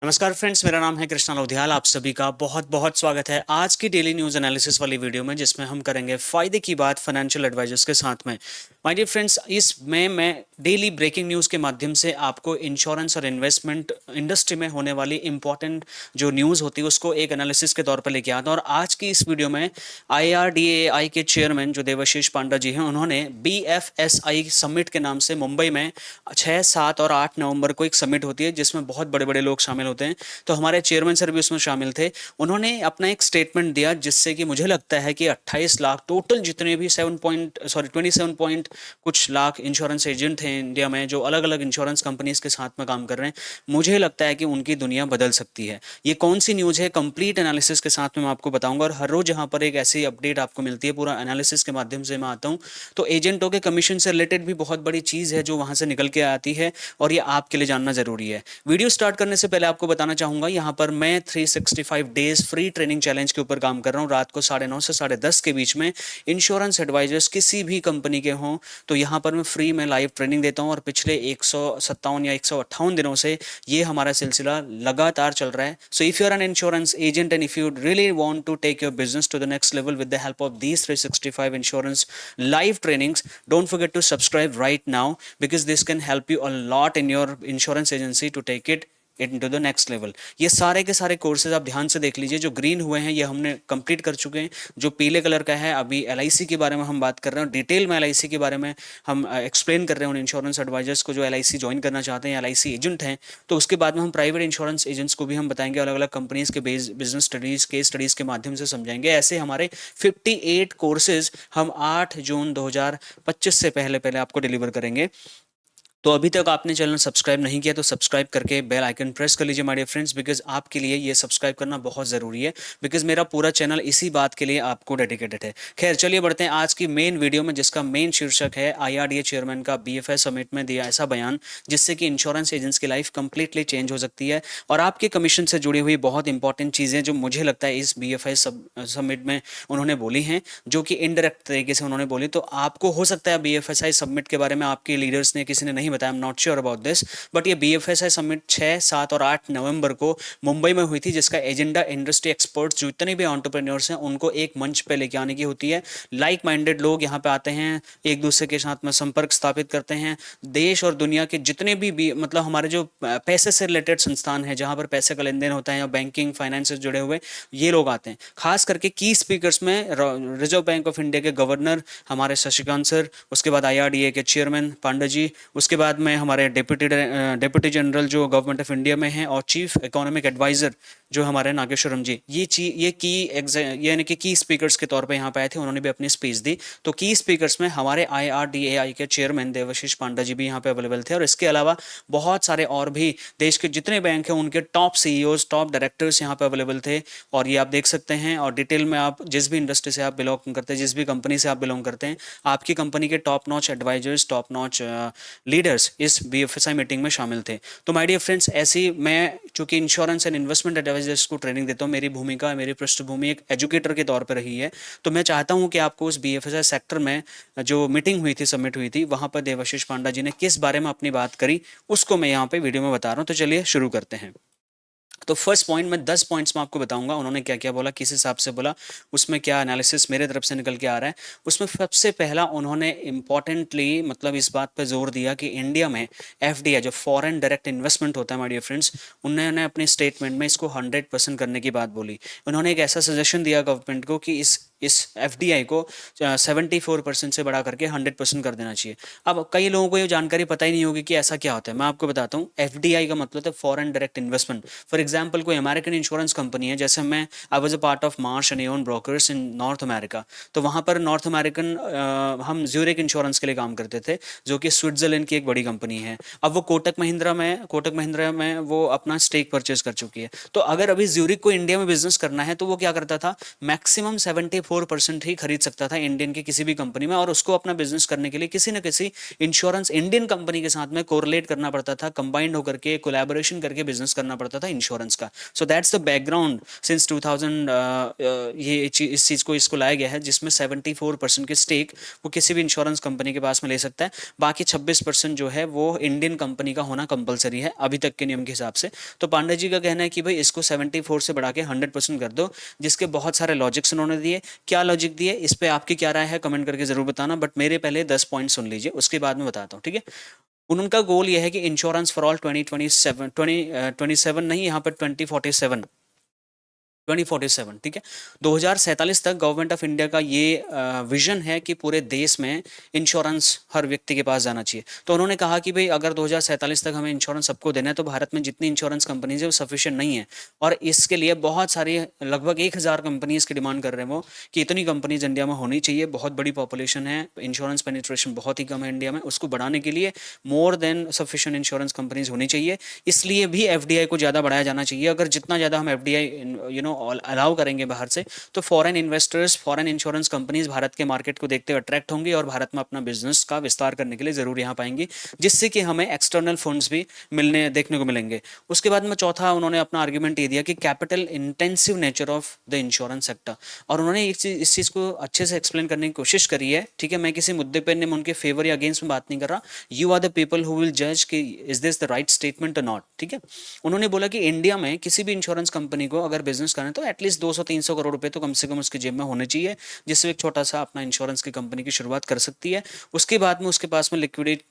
नमस्कार फ्रेंड्स, मेरा नाम है कृष्णा लोधियाल। आप सभी का बहुत बहुत स्वागत है आज की डेली न्यूज एनालिसिस वाली वीडियो में, जिसमें हम करेंगे फायदे की बात फाइनेंशियल एडवाइजर्स के साथ में। माय डियर फ्रेंड्स, इसमें मैं डेली ब्रेकिंग न्यूज़ के माध्यम से आपको इंश्योरेंस और इन्वेस्टमेंट इंडस्ट्री में होने वाली इंपॉर्टेंट जो न्यूज़ होती है उसको एक एनालिसिस के तौर पर लेके आता हूँ। और आज की इस वीडियो में IRDAI के चेयरमैन जो देवाशीष पांडा जी हैं, उन्होंने BFSI समिट के नाम से मुंबई में 6, 7 और 8 नवंबर को एक समिट होती है जिसमें बहुत बड़े बड़े लोग शामिल होते हैं। तो हमारे चेयरमैन सर भी उसमें शामिल थे। उन्होंने अपना एक स्टेटमेंट दिया जिससे कि मुझे लगता है कि 28 लाख टोटल जितने भी 27 पॉइंट कुछ लाख इंश्योरेंस एजेंट हैं इंडिया में जो अलग अलग इंश्योरेंस कंपनीज के साथ में काम कर रहे हैं, मुझे लगता है कि उनकी दुनिया बदल सकती है। ये कौन सी न्यूज़ है, कंप्लीट एनालिसिस के साथ में मैं आपको बताऊंगा। और हर रोज यहाँ पर एक ऐसी अपडेट आपको मिलती है, पूरा एनालिसिस के माध्यम से मैं आता हूँ। तो एजेंटों के कमीशन से रिलेटेड भी बहुत बड़ी चीज़ है जो वहाँ से निकल के आती है, और ये आपके लिए जानना जरूरी है। वीडियो स्टार्ट करने से पहले आपको बताना चाहूंगा, यहाँ पर मैं 365 डेज फ्री ट्रेनिंग चैलेंज के ऊपर काम कर रहा हूँ। रात को 9:30 से 10:30 के बीच में इंश्योरेंस एडवाइजर्स किसी भी कंपनी के हों तो यहाँ पर मैं फ्री में लाइव ट्रेनिंग देता हूँ। और पिछले 157 या 158 दिनों से ये हमारा सिलसिला लगातार चल रहा है। So if you are an insurance agent and if you really want to take your business to the next level with the help of these 365 insurance live trainings, don't forget to subscribe right now because this can help you a lot in your insurance agency to take it into the next level। ये सारे के सारे courses आप ध्यान से देख लीजिए। जो ग्रीन हुए हैं ये हमने कंप्लीट कर चुके हैं। जो पीले कलर का है, अभी LIC के बारे में हम बात कर रहे हैं, डिटेल में LIC के बारे में हम एक्सप्लेन कर रहे हैं उन इंश्योरेंस एडवाइजर्स को जो LIC ज्वाइन करना चाहते हैं, LIC एजेंट हैं। तो उसके बाद में हम प्राइवेट इंश्योरेंस एजेंट्स को भी हम बताएंगे, अलग अलग कंपनीज के बिजनेस स्टडीज केस स्टडीज के माध्यम से समझाएंगे। ऐसे हमारे 58 कोर्सेज हम 8 जून 2025 से पहले पहले आपको डिलीवर करेंगे। तो अभी तक आपने चैनल सब्सक्राइब नहीं किया तो सब्सक्राइब करके बेल आइकन प्रेस कर लीजिए माय डियर फ्रेंड्स, बिकॉज आपके लिए ये सब्सक्राइब करना बहुत ज़रूरी है, बिकॉज मेरा पूरा चैनल इसी बात के लिए आपको डेडिकेटेड है। खैर चलिए बढ़ते हैं आज की मेन वीडियो में, जिसका मेन शीर्षक है IRDA चेयरमैन का BFS समिट में दिया ऐसा बयान जिससे कि इंश्योरेंस एजेंट्स की लाइफ कंप्लीटली चेंज हो सकती है। और आपके कमीशन से जुड़ी हुई बहुत इंपॉर्टेंट चीज़ें जो मुझे लगता है इस BFS समिट में उन्होंने बोली हैं, जो कि इनडायरेक्ट तरीके से उन्होंने बोली। तो आपको हो सकता है BFSI समिट के बारे में आपके लीडर्स ने किसी ने नहीं बताया, I am not sure about this, but ये BFSI समिट 6, 7 और 8 नवंबर को मुंबई में हुई थी, जिसका एजेंडा इंडस्ट्री एक्सपर्ट्स जितने भी एंटरप्रेन्योर्स हैं उनको एक मंच पे लेके आने की होती है। लाइक माइंडेड लोग यहाँ पे आते हैं, एक दूसरे के साथ में संपर्क स्थापित करते हैं। देश और दुनिया के जितने भी मतलब हमारे जो पैसे से रिलेटेड संस्थान है, जहाँ पर पैसे का लेन देन होता है या बैंकिंग फाइनेंस से जुड़े हुए, ये लोग आते हैं। खास करके की स्पीकर्स में रिजर्व बैंक ऑफ इंडिया के गवर्नर हमारे शशिकांत सर, उसके बाद IRDA के चेयरमैन पांडा जी, उसके बाद में हमारे डिप्टी जनरल जो गवर्नमेंट ऑफ इंडिया में हैं, और चीफ इकोनॉमिक एडवाइजर जो हमारे नागेश्वरम जी, ये यानी कि की स्पीकर्स के तौर पे यहाँ पे आए थे। उन्होंने भी अपनी स्पीच दी। तो की स्पीकर्स में हमारे IRDAI के चेयरमैन देवाशीष पांडा जी भी यहाँ पे अवेलेबल थे। और इसके अलावा बहुत सारे और भी देश के जितने बैंक हैं उनके टॉप CEOs, टॉप डायरेक्टर्स यहाँ पे अवेलेबल थे। और ये आप देख सकते हैं। और डिटेल में आप जिस भी इंडस्ट्री से आप बिलोंग करते हैं, जिस भी कंपनी से आप बिलोंग करते हैं, आपकी कंपनी के top notch advisors, top notch leaders इस BFSI मीटिंग में शामिल थे। तो माय डियर फ्रेंड्स, ऐसी मैं चूंकि इंश्योरेंस एंड इन्वेस्टमेंट एडवाइजर्स को ट्रेनिंग देता हूँ, मेरी भूमिका, मेरी पृष्ठभूमि एक एजुकेटर के तौर पर रही है। तो मैं चाहता हूँ कि आपको उस BFSI सेक्टर में जो मीटिंग हुई थी, सबमिट हुई थी, वहाँ पर देवाशीष पांडा जी ने किस बारे में अपनी बात करी, उसको मैं यहाँ पे वीडियो में बता रहा हूँ। तो चलिए शुरू करते हैं। तो फर्स्ट पॉइंट में 10 पॉइंट्स में आपको बताऊंगा उन्होंने क्या क्या बोला, किस हिसाब से बोला, उसमें क्या एनालिसिस मेरे तरफ से निकल के आ रहा है। उसमें सबसे पहला उन्होंने इंपॉर्टेंटली मतलब इस बात पर जोर दिया कि इंडिया में FDI जो फॉरेन डायरेक्ट इन्वेस्टमेंट होता है माय डियर फ्रेंड्स, उन्होंने अपने स्टेटमेंट में इसको 100% करने की बात बोली। उन्होंने एक ऐसा सजेशन दिया गवर्नमेंट को कि इस FDI को 74% से बढ़ा करके 100% कर देना चाहिए। अब कई लोगों को ये जानकारी पता ही नहीं होगी कि ऐसा क्या होता है। मैं आपको बताता हूँ। FDI का मतलब है foreign direct investment. For example कोई अमेरिकन इंश्योरेंस कंपनी है, जैसे मैं I was a part of Marsh and Aon brokers in North America. तो वहाँ पर नॉर्थ अमेरिकन हम ज्यूरिक इंश्योरेंस के लिए काम करते थे, जो कि स्विट्जरलैंड की एक बड़ी कंपनी है। अब वो कोटक महिंद्रा में वो अपना स्टेक परचेज कर चुकी है। तो अगर अभी ज्यूरिक को इंडिया में बिजनेस करना है तो वो क्या करता था, मैक्सिमम 4% ही खरीद सकता था इंडियन की किसी भी कंपनी में, और उसको अपना बिजनेस करने के लिए किसी न किसी इंश्योरेंस इंडियन कंपनी के साथ में कोरिलेट करना पड़ता था, कंबाइंड होकर के कोलैबोरेशन करके बिजनेस करना पड़ता था इंश्योरेंस का। So that's the background since 2000, इस चीज़ को इसको लाया गया है, जिसमें 74% की स्टेक वो किसी भी इंश्योरेंस कंपनी के पास में ले सकता है। बाकी 26% जो है वो इंडियन कंपनी का होना कंपलसरी है अभी तक के नियम के हिसाब से। तो पांडे जी का कहना है कि भाई इसको 74 से बढ़ा के 100% कर दो, जिसके बहुत सारे लॉजिक्स उन्होंने दिए। क्या लॉजिक दिए, इस पे आपकी क्या राय है कमेंट करके जरूर बताना, बट मेरे पहले 10 पॉइंट सुन लीजिए, उसके बाद में बताता हूँ, ठीक है। उनका गोल ये है कि इंश्योरेंस फॉर ऑल 2027 नहीं, यहाँ पर 2047, ठीक है, 2047 तक गवर्नमेंट ऑफ इंडिया का ये विजन है कि पूरे देश में इंश्योरेंस हर व्यक्ति के पास जाना चाहिए। तो उन्होंने कहा कि भाई अगर 2047 तक हमें इंश्योरेंस सबको देना है, तो भारत में जितनी इंश्योरेंस कंपनीज है वो सफिशिएंट नहीं है, और इसके लिए बहुत सारी लगभग 1000 कंपनीज की डिमांड कर रहे हैं वो, कि इतनी कंपनीज इंडिया में होनी चाहिए। बहुत बड़ी पॉपुलेशन है, इंश्योरेंस पेनिट्रेशन बहुत ही कम है इंडिया में, उसको बढ़ाने के लिए more than sufficient insurance companies होनी चाहिए। इसलिए भी एफडीआई को ज़्यादा बढ़ाया जाना चाहिए। अगर जितना ज़्यादा हम एफडीआई अलाउ करेंगे बाहर से, तो foreign investors, foreign insurance companies Bharat के मार्केट को देखते हुए अट्रैक्ट होंगी और भारत में अपना बिजनेस का विस्तार करने के लिए जरूर यहाँ पाएंगी, जिससे कि हमें एक्सटर्नल फंड्स भी देखने को मिलेंगे। उसके बाद में चौथा उन्होंने अपना आर्ग्यूमेंट ये दिया कि capital intensive nature of the insurance sector, और उन्होंने इस चीज़ को अच्छे से एक्सप्लेन करने की कोशिश करी है, ठीक है। मैं किसी मुद्दे पर उनके फेवर या अगेंस्ट में बात नहीं कर रहा, you are the people who will जज कि is this the right statement और नॉट, ठीक है। उन्होंने बोला कि इंडिया में किसी भी इंश्योरेंस कंपनी को अगर बिजनेस करना है तो एटलीस्ट 200-300 करोड़ रुपए तो कम से कम उसके जेब में होने चाहिए, जिससे एक छोटा सा अपना इंश्योरेंस की कंपनी की शुरुआत कर सकती है। उसके बाद में उसके पास में लिक्विड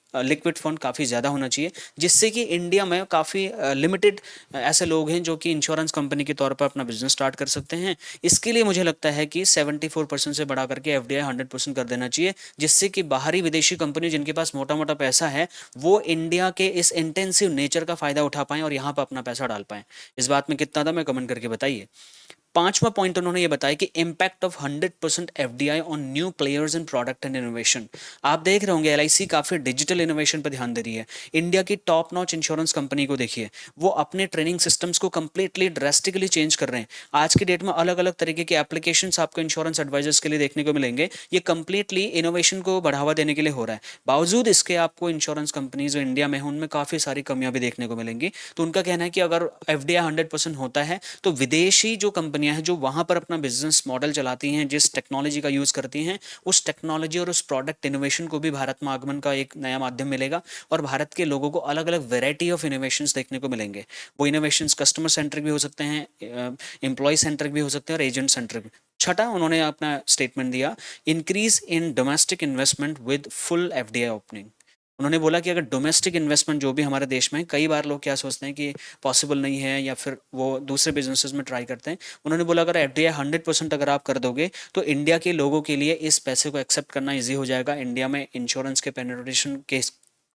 फंड काफ़ी ज़्यादा होना चाहिए, जिससे कि इंडिया में काफ़ी लिमिटेड ऐसे लोग हैं जो कि इंश्योरेंस कंपनी के तौर पर अपना बिजनेस स्टार्ट कर सकते हैं। इसके लिए मुझे लगता है कि 74% से बढ़ा करके एफडीआई 100% कर देना चाहिए, जिससे कि बाहरी विदेशी कंपनी जिनके पास मोटा मोटा पैसा है वो इंडिया के इस इंटेंसिव नेचर का फ़ायदा उठा पाएँ और यहाँ पर अपना पैसा डाल पाएँ। इस बात में कितना था मैं कमेंट करके बताइए। पांचवा पॉइंट उन्होंने ये बताया कि impact of 100% FDI on new players in product and innovation. आप देख रहे होंगे एलआईसी काफी डिजिटल इनोवेशन पर ध्यान दे रही है। इंडिया की टॉप नॉच इंश्योरेंस कंपनी को देखिए, वो अपने ट्रेनिंग सिस्टम्स को कंप्लीटली ड्रेस्टिकली चेंज कर रहे हैं। आज की डेट में अलग अलग तरीके के एप्लीकेशन आपको इंश्योरेंस एडवाइजर्स के लिए देखने को मिलेंगे। ये कंप्लीटली इनोवेशन को बढ़ावा देने के लिए हो रहा है। बावजूद इसके आपको इंश्योरेंस कंपनीज जो इंडिया में है उनमें काफी सारी कमियां भी देखने को मिलेंगी। तो उनका कहना है कि अगर एफडीआई 100% होता है तो विदेशी जो कंपनियां हैं जो वहां पर अपना बिजनेस मॉडल चलाती हैं, जिस टेक्नोलॉजी का यूज करती हैं, उस टेक्नोलॉजी और उस प्रोडक्ट इनोवेशन को भी भारत में आगमन का एक नया माध्यम मिलेगा, और भारत के लोगों को अलग अलग वेराइटी ऑफ इनोवेशंस देखने को मिलेंगे। वो इनोवेशंस कस्टमर सेंट्रिक भी हो सकते हैं, एम्प्लॉय सेंट्रिक भी हो सकते हैं और एजेंट सेंट्रिक भी। छठा उन्होंने अपना स्टेटमेंट दिया, increase in domestic investment with full FDI opening. उन्होंने बोला कि अगर डोमेस्टिक इन्वेस्टमेंट जो भी हमारे देश में, कई बार लोग क्या सोचते हैं कि पॉसिबल नहीं है या फिर वो दूसरे बिजनेसेस में ट्राई करते हैं। उन्होंने बोला अगर एफडीआई 100% अगर आप कर दोगे तो इंडिया के लोगों के लिए इस पैसे को एक्सेप्ट करना ईजी हो जाएगा। इंडिया में इंश्योरेंस के पेनिट्रेशन के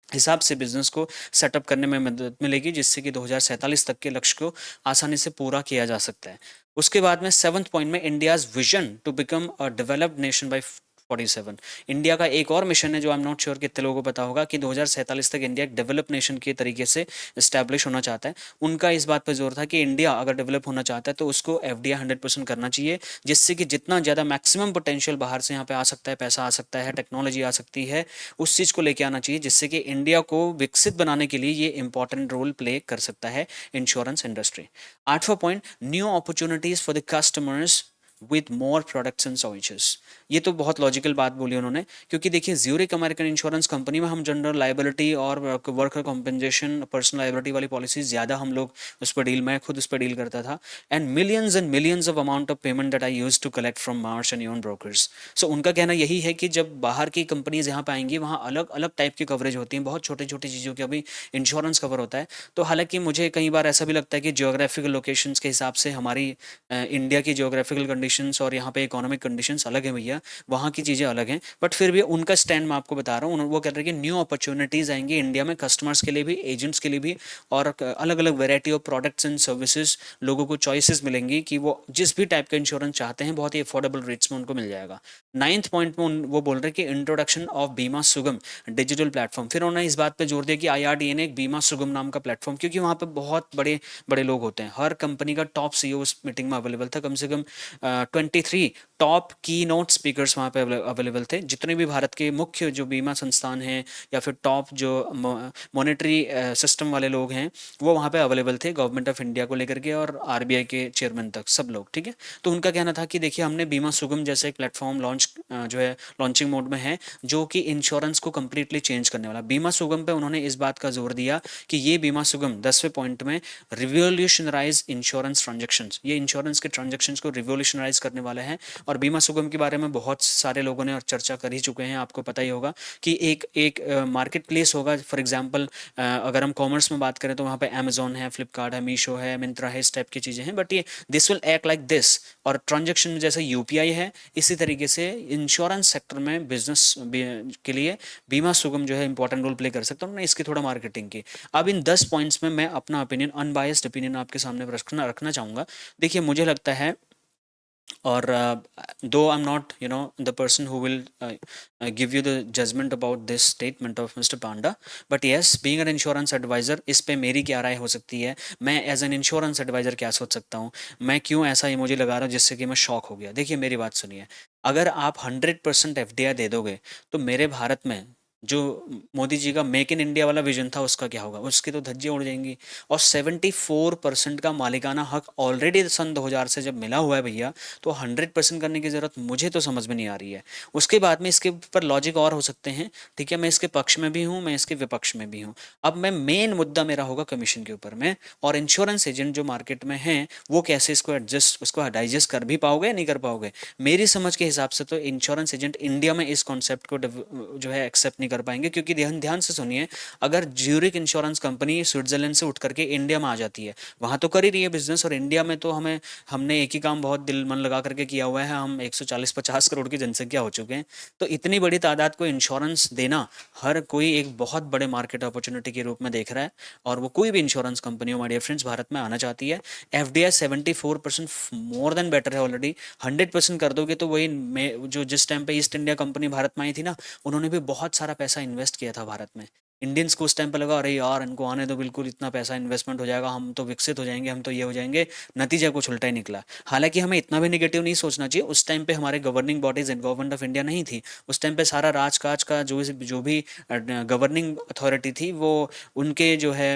हिसाब से बिजनेस को सेटअप करने में मदद मिलेगी, जिससे कि 2047 तक के लक्ष्य को आसानी से पूरा किया जा सकता है। उसके बाद में 7th पॉइंट में India's vision to become a developed nation by 47। India का एक और मिशन है जो आई एम नॉट श्योर कितने लोगों को पता होगा कि 2047 तक इंडिया एक डेवलप नेशन के तरीके से इस्टेब्लिश होना चाहता है। उनका इस बात पर जोर था कि इंडिया अगर डेवलप होना चाहता है तो उसको एफडीआई 100% करना चाहिए, जिससे कि जितना ज़्यादा मैक्सिमम पोटेंशियल बाहर से यहाँ पे आ सकता है, पैसा आ सकता है, टेक्नोलॉजी आ सकती है, उस चीज़ को लेके आना चाहिए, जिससे कि इंडिया को विकसित बनाने के लिए ये इंपॉर्टेंट रोल प्ले कर सकता है इंश्योरेंस इंडस्ट्री। 8वां point, new opportunities for the customers with more products and choices. ये तो बहुत लॉजिकल बात बोली उन्होंने, क्योंकि देखिए ज्यूरिक अमेरिकन इंश्योरेंस कंपनी में हम जनरल लाइबिलिटी और वर्कर कॉम्पेंसेशन, पर्सनल लाइबिलिटी वाली पॉलिसीज ज़्यादा हम लोग उस पर डील, मैं खुद उस पर डील करता था, and millions of amount of payment that I use to collect from Marsh and Aon brokers. So उनका कहना यही है कि जब बाहर की कंपनीज यहाँ पे आएंगी वहाँ अलग अलग टाइप की कवरेज होती हैं, बहुत छोटी छोटी चीज़ों की अभी इंश्योरेंस कवर होता है। तो हालांकि मुझे कई बार ऐसा भी लगता है कि जियोग्राफिकल लोकेशंस के हिसाब से हमारी इंडिया की जियोग्राफिकल कंडीशंस और यहाँ पे इकोनॉमिक कंडीशंस अलग है भैया, इंडिया, वहाँ की चीज़ें अलग हैं, बट फिर भी उनका स्टैंड मैं आपको बता रहा हूँ। वो कह रहे हैं कि न्यू अपॉर्चुनिटीज़ आएंगी इंडिया में, कस्टमर्स के लिए भी, एजेंट्स के लिए भी, और अलग अलग variety of products and services, लोगों को चॉइसेस मिलेंगी कि वो जिस भी टाइप का इंश्योरेंस चाहते हैं बहुत ही अफोर्डेबल रेट्स में उनको मिल जाएगा। नाइन्थ पॉइंट में वो बोल रहे हैं कि इंट्रोडक्शन ऑफ बीमा सुगम डिजिटल प्लेटफॉर्म। फिर उन्होंने इस बात पे जोर दिया कि आईआरडीए ने एक बीमा सुगम नाम का प्लेटफॉर्म, क्योंकि वहाँ पे बहुत बड़े बड़े लोग होते हैं, हर कंपनी का टॉप सीईओ उस मीटिंग में अवेलेबल था, कम से कम 23 टॉप की नोट स्पीकर्स वहाँ पे अवेलेबल थे। जितने भी भारत के मुख्य जो बीमा संस्थान हैं या फिर टॉप जो मॉनेटरी सिस्टम वाले लोग हैं वो वहाँ पे अवेलेबल थे, गवर्नमेंट ऑफ इंडिया को लेकर के और आरबीआई के चेयरमैन तक सब लोग, ठीक है। तो उनका कहना था कि देखिए हमने बीमा सुगम जैसे एक प्लेटफॉर्म लॉन्च जो है लॉन्चिंग मोड में है, जो कि इंश्योरेंस को कम्प्लीटली चेंज करने वाला। बीमा सुगम पे उन्होंने इस बात का जोर दिया कि ये बीमा सुगम 10वें पॉइंट में रिवोल्यूशनराइज इंश्योरेंस ट्रांजेक्शंस, ये इंश्योरेंस के ट्रांजेक्शंस को रिवोल्यूशनराइज करने वाला है। और बीमा सुगम के बारे में बहुत सारे लोगों ने और चर्चा कर ही चुके हैं, आपको पता ही होगा कि एक एक मार्केट प्लेस होगा। फॉर एग्जांपल अगर हम कॉमर्स में बात करें तो वहाँ पे अमेजोन है, फ्लिपकार्ट है, मीशो है, मिंत्रा है, इस टाइप की चीज़ें हैं, बट ये this will act like this. और ट्रांजेक्शन जैसे यूपीआई है, इसी तरीके से इंश्योरेंस सेक्टर में बिजनेस के लिए बीमा सुगम जो है इंपॉर्टेंट रोल प्ले कर सकता है। उन्होंने इसकी थोड़ा मार्केटिंग की। अब इन 10 पॉइंट्स में मैं अपना ओपिनियन, अनबायस्ड ओपिनियन आपके सामने रखना चाहूँगा। देखिए मुझे लगता है, or though I'm not the person who will give you the judgment about this statement of Mr. Panda, but yes, being an insurance advisor, इस पे मेरी क्या राय हो सकती है, मैं एज एन इंश्योरेंस एडवाइज़र क्या सोच सकता हूँ, मैं क्यों ऐसा इमोजी लगा रहा हूँ जिससे कि मैं शॉक हो गया। देखिए मेरी बात सुनिए, अगर आप 100% एफडीआई दे दोगे तो मेरे भारत में जो मोदी जी का मेक इन इंडिया वाला विजन था उसका क्या होगा, उसकी तो धज्जियां उड़ जाएंगी। और 74% का मालिकाना हक ऑलरेडी सन 2000 से जब मिला हुआ है भैया, तो 100% करने की ज़रूरत मुझे तो समझ में नहीं आ रही है। उसके बाद में इसके ऊपर लॉजिक और हो सकते हैं, ठीक है, मैं इसके पक्ष में भी हूँ, मैं इसके विपक्ष में भी हूँ। अब मैं मेन मुद्दा मेरा होगा कमीशन के ऊपर में, और इंश्योरेंस एजेंट जो मार्केट में हैं वो कैसे इसको एडजस्ट, उसको डाइजेस्ट कर भी पाओगे नहीं कर पाओगे। मेरी समझ के हिसाब से तो इंश्योरेंस एजेंट इंडिया में इस कॉन्सेप्ट को जो है एक्सेप्ट नहीं कर पाएंगे, क्योंकि ध्यान ध्यान से सुनिए, अगर ज्यूरिक इंश्योरेंस कंपनी स्विट्जरलैंड से उठ करके इंडिया में आ जाती है, वहाँ तो कर ही रही है बिजनेस, और इंडिया में तो हमने एक ही काम बहुत दिल मन लगा करके किया हुआ है, हम 140-50 करोड़ की जनसंख्या हो चुके हैं। तो इतनी बड़ी तादाद को इंश्योरेंस देना हर कोई एक बहुत बड़े मार्केट अपॉर्चुनिटी के रूप में देख रहा है, और वो कोई भी insurance company my dear friends Bharat में आना चाहती है। एफडीआई 74% मोर देन बेटर है ऑलरेडी। 100% कर दोगे तो वही जो जिस टाइम पे ईस्ट इंडिया कंपनी भारत में आई थी ना, उन्होंने भी बहुत सारा पैसा इन्वेस्ट किया था भारत में। इंडियंस को उस टाइम पे लगा अरे यार इनको आने दो, बिल्कुल इतना पैसा इन्वेस्टमेंट हो जाएगा, हम तो विकसित हो जाएंगे, हम तो ये हो जाएंगे। नतीजा कुछ उल्टा ही निकला। हालांकि हमें इतना भी नेगेटिव नहीं सोचना चाहिए, उस टाइम पे हमारे governing bodies and government of India नहीं थी। उस टाइम पे सारा राजकाज का जो भी गवर्निंग अथॉरिटी थी वो उनके जो है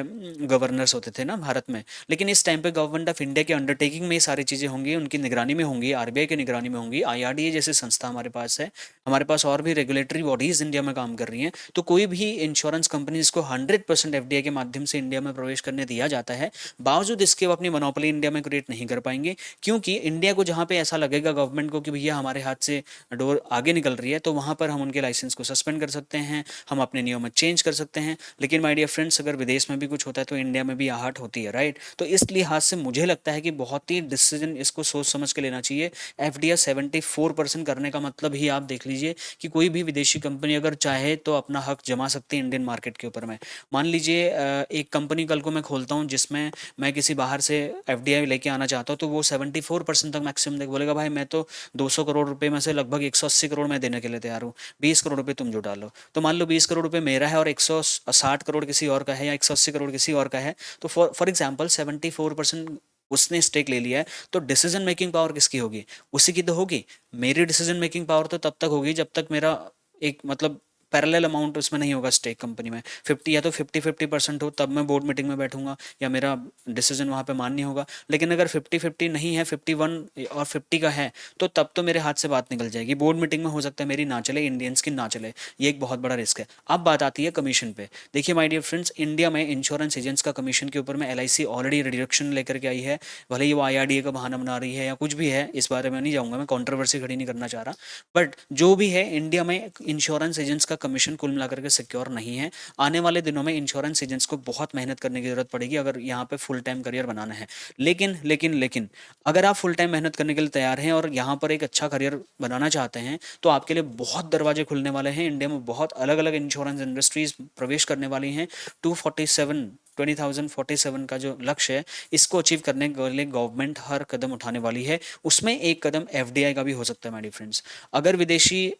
गवर्नर्स होते थे ना भारत में। लेकिन इस टाइम पे गवर्नमेंट ऑफ इंडिया के अंडरटेकिंग में ये सारी चीज़ें होंगी, उनकी निगरानी में होंगी, आरबीआई की निगरानी में होंगी, आईआरडीए जैसी संस्था हमारे पास है, हमारे पास और भी रेगुलेटरी बॉडीज इंडिया में काम कर रही हैं। तो कोई भी इंश्योरेंस कंपनी जिसको 100% एफडीआई के माध्यम से इंडिया में प्रवेश करने दिया जाता है, बावजूद इसके वो अपनी मोनोपोली इंडिया में क्रिएट नहीं कर पाएंगे, क्योंकि इंडिया को जहाँ पे ऐसा लगेगा गवर्नमेंट को कि भैया हमारे हाथ से डोर आगे निकल रही है, तो वहाँ पर हम उनके लाइसेंस को सस्पेंड कर सकते हैं, हम अपने नियम में चेंज कर सकते हैं। लेकिन माय डियर फ्रेंड्स, अगर विदेश में भी कुछ होता है तो इंडिया में भी आहट होती है, राइट। तो इस लिहाज से मुझे लगता है कि बहुत ही डिसीजन इसको सोच समझ के लेना चाहिए। एफडीआई 74% करने का मतलब ही आप देख लीजिए कि कोई भी विदेशी कंपनी अगर चाहे तो अपना हक जमा सकती है इंडियन मार्केट के ऊपर में। मान लीजिए एक कंपनी कल को मैं खोलता हूँ जिसमें मैं किसी बाहर से एफडीआई लेके आना चाहता हूँ, तो वो 74% तक मैक्सिमम देख बोलेगा भाई मैं तो 200 करोड़ रुपए में से लगभग 180 करोड़ मैं देने के लिए तैयार हूँ, 20 करोड़ रुपए तुम जो डालो। तो मान लो 20 करोड़ रुपए मेरा है और 160 करोड़ किसी और का है या 180 करोड़ किसी और का है, तो फॉर एग्जाम्पल 74% उसने स्टेक ले लिया है, तो डिसीजन मेकिंग पावर किसकी होगी? उसी की तो होगी। मेरी डिसीजन मेकिंग पावर तो तब तक होगी जब तक मेरा एक मतलब पैरेलल अमाउंट उसमें नहीं होगा स्टेक कंपनी में। 50 या तो 50-50% हो तब मैं बोर्ड मीटिंग में बैठूंगा या मेरा डिसीजन वहाँ पे मान्य होगा। लेकिन अगर 50-50 नहीं है, 51 और 50 का है, तो तब तो मेरे हाथ से बात निकल जाएगी। बोर्ड मीटिंग में हो सकता है मेरी ना चले, इंडियंस की ना चले, ये एक बहुत बड़ा रिस्क है। अब बात आती है कमीशन पे। देखिए माय डियर फ्रेंड्स, इंडिया में इंश्योरेंस एजेंट्स का कमीशन के ऊपर में एलआईसी ऑलरेडी रिडक्शन लेकर के आई है। भले ही वो आईआरडीए का बहाना बना रही है या कुछ भी है, इस बारे में नहीं जाऊँगा, मैं कॉन्ट्रोवर्सी खड़ी नहीं करना चाह रहा, बट जो भी है इंडिया में इंश्योरेंस एजेंट्स का कमीशन कुल मिलाकर के सिक्योर नहीं है। आने वाले दिनों में इंश्योरेंस एजेंट्स को बहुत मेहनत करने की जरूरत पड़ेगी अगर यहाँ पे फुल टाइम करियर बनाना है। लेकिन अगर आप फुल टाइम मेहनत करने के लिए तैयार हैं और यहाँ पर एक अच्छा करियर बनाना चाहते हैं तो आपके लिए बहुत दरवाजे खुलने वाले हैं। इंडिया में बहुत अलग अलग इंश्योरेंस इंडस्ट्रीज प्रवेश करने वाली हैं। 20,047 का जो लक्ष्य है, इसको अचीव करने के लिए गवर्नमेंट हर कदम उठाने वाली है। उसमें एक कदम एफडीआई का भी हो सकता है माय डियर फ्रेंड्स। अगर विदेशी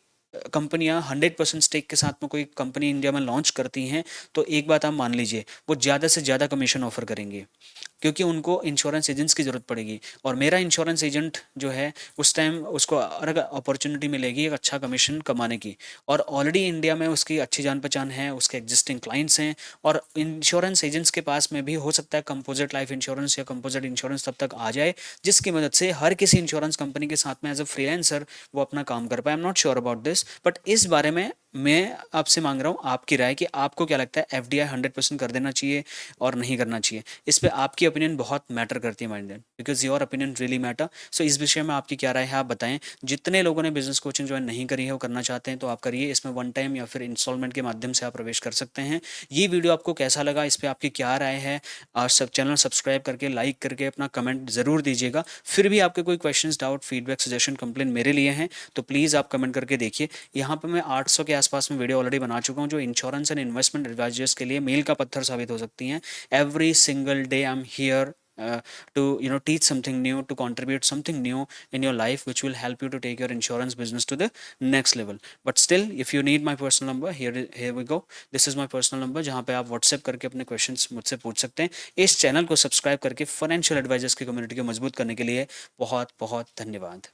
कंपनियां 100% स्टेक के साथ में कोई कंपनी इंडिया में लॉन्च करती हैं तो एक बात आप मान लीजिए, वो ज़्यादा से ज़्यादा कमीशन ऑफर करेंगे क्योंकि उनको इंश्योरेंस एजेंट्स की ज़रूरत पड़ेगी। और मेरा इंश्योरेंस एजेंट जो है उस टाइम उसको अलग अपॉर्चुनिटी मिलेगी एक अच्छा कमीशन कमाने की। और ऑलरेडी इंडिया में उसकी अच्छी जान पहचान है, उसके एग्जिस्टिंग क्लाइंट्स हैं। और इंश्योरेंस एजेंट्स के पास में भी हो सकता है कंपोजिट लाइफ इंश्योरेंस या कंपोजिट इंश्योरेंस तब तक आ जाए जिसकी मदद से हर किसी इंश्योरेंस कंपनी के साथ में एज अ फ्रीलांसर वो अपना काम कर पाए। I am not sure about this, but इस बारे में मैं आपसे मांग रहा हूँ आपकी राय कि आपको क्या लगता है, एफडीआई 100% कर देना चाहिए और नहीं करना चाहिए? इस पे आपकी ओपिनियन बहुत मैटर करती है mind, because your opinion really matter. So इस विषय में आपकी क्या राय है आप बताएं। जितने लोगों ने बिजनेस कोचिंग ज्वाइन नहीं करी है वो करना चाहते हैं तो आप करिए। इसमें वन टाइम या फिर इंस्टॉलमेंट के माध्यम से आप प्रवेश कर सकते हैं। ये वीडियो आपको कैसा लगा, इस पर आपकी क्या राय है? और सब चैनल सब्सक्राइब करके लाइक करके अपना कमेंट जरूर दीजिएगा। फिर भी आपके कोई questions, doubt, feedback, suggestion, complain मेरे लिए हैं तो प्लीज़ आप कमेंट करके देखिए। यहाँ पर मैं 800 के आसपास में वीडियो ऑलरेडी बना चुका हूँ जो इंश्योरेंस एंड इन्वेस्टमेंट एडवाइजर्स के लिए मील का पत्थर साबित हो सकती हैं। Every single day I am here to teach something new, to contribute something new in your life which will help you to take your insurance business to the next level. But still, if you need my personal number, here we go, this is my personal number जहाँ पे आप WhatsApp करके अपने questions मुझसे पूछ सकते हैं। इस चैनल को सब्सक्राइब करके फाइनेंशियल एडवाइजर्स की कम्युनिटी को मजबूत करने के लिए बहुत बहुत धन्यवाद।